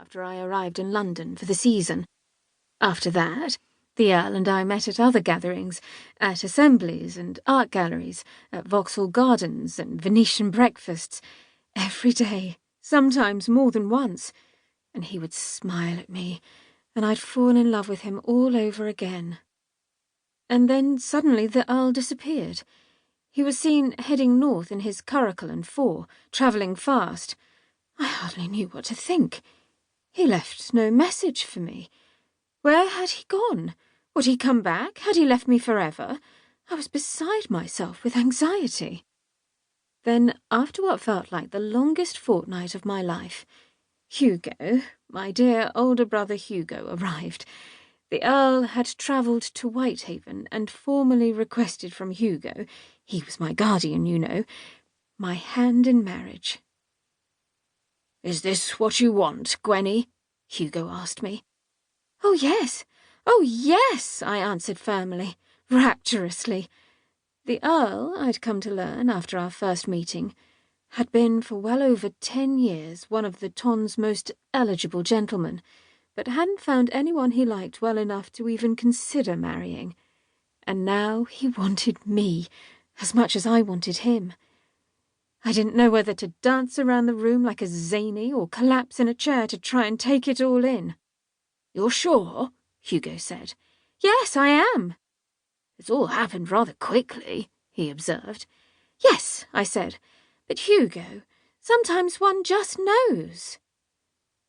after I arrived in London for the season. After that, the Earl and I met at other gatherings, at assemblies and art galleries, at Vauxhall Gardens and Venetian breakfasts, every day, sometimes more than once, and he would smile at me, and I'd fall in love with him all over again. And then suddenly the Earl disappeared. He was seen heading north in his curricle and four, travelling fast. I hardly knew what to think. He left no message for me. Where had he gone? Would he come back? Had he left me forever? I was beside myself with anxiety. Then, after what felt like the longest fortnight of my life, Hugo, my dear older brother Hugo, arrived. The Earl had travelled to Whitehaven and formally requested from Hugo, he was my guardian, you know, my hand in marriage. "Is this what you want, Gwenny?" Hugo asked me. Oh, yes, I answered firmly, rapturously. The Earl, I'd come to learn after our first meeting, had been for well over 10 years one of the Ton's most eligible gentlemen, but hadn't found anyone he liked well enough to even consider marrying. And now he wanted me, as much as I wanted him. I didn't know whether to dance around the room like a zany or collapse in a chair to try and take it all in. "You're sure?" Hugo said. "Yes, I am." "It's all happened rather quickly," he observed. "Yes," I said, "but Hugo, sometimes one just knows."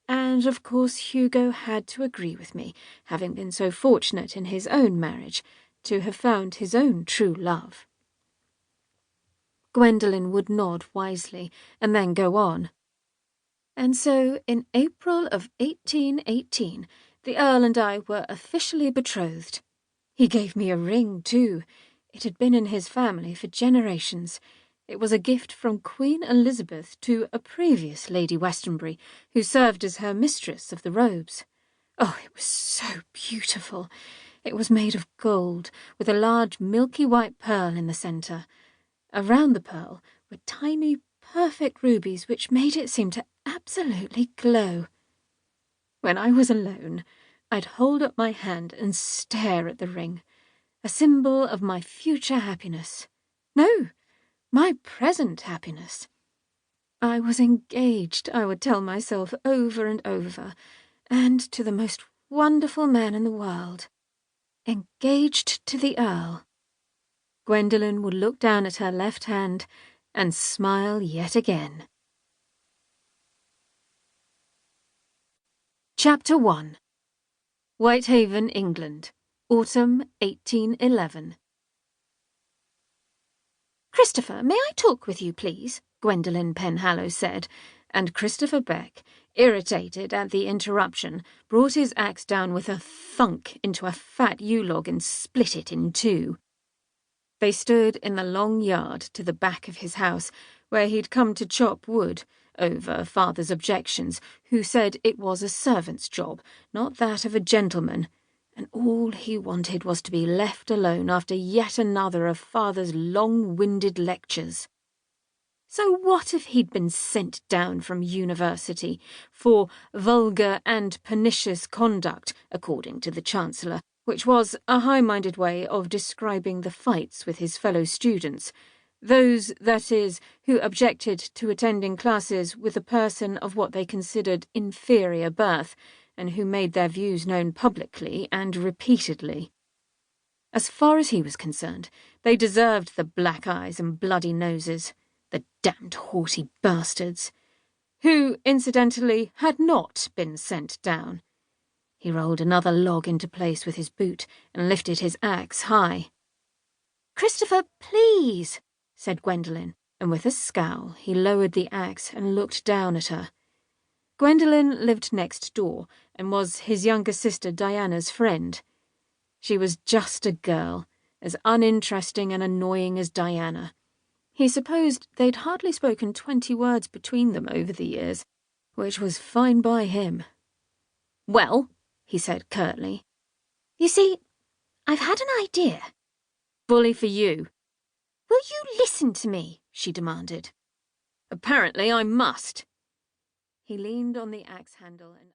And of course Hugo had to agree with me, having been so fortunate in his own marriage to have found his own true love. Gwendolyn would nod wisely and then go on. And so, in April of 1818, the Earl and I were officially betrothed. He gave me a ring, too. It had been in his family for generations. It was a gift from Queen Elizabeth to a previous Lady Westenbury, who served as her mistress of the robes. Oh, it was so beautiful. It was made of gold, with a large milky white pearl in the centre. Around the pearl were tiny, perfect rubies which made it seem to absolutely glow. When I was alone, I'd hold up my hand and stare at the ring, a symbol of my future happiness. No, my present happiness. I was engaged, I would tell myself over and over, and to the most wonderful man in the world. Engaged to the Earl. Gwendolyn would look down at her left hand and smile yet again. Chapter 1. Whitehaven, England, Autumn 1811. "Christopher, may I talk with you, please?" Gwendolyn Penhallow said, and Christopher Beck, irritated at the interruption, brought his axe down with a thunk into a fat yew-log and split it in two. They stood in the long yard to the back of his house, where he'd come to chop wood, over father's objections, who said it was a servant's job, not that of a gentleman, and all he wanted was to be left alone after yet another of father's long-winded lectures. So what if he'd been sent down from university for vulgar and pernicious conduct, according to the Chancellor, which was a high-minded way of describing the fights with his fellow students, those, that is, who objected to attending classes with a person of what they considered inferior birth, and who made their views known publicly and repeatedly. As far as he was concerned, they deserved the black eyes and bloody noses, the damned haughty bastards, who, incidentally, had not been sent down. He rolled another log into place with his boot and lifted his axe high. "Christopher, please," said Gwendolyn, and with a scowl he lowered the axe and looked down at her. Gwendolyn lived next door and was his younger sister Diana's friend. She was just a girl, as uninteresting and annoying as Diana. He supposed they'd hardly spoken 20 words between them over the years, which was fine by him. "Well," he said curtly. "You see, I've had an idea." "Bully for you." "Will you listen to me?" she demanded. "Apparently I must." He leaned on the axe handle and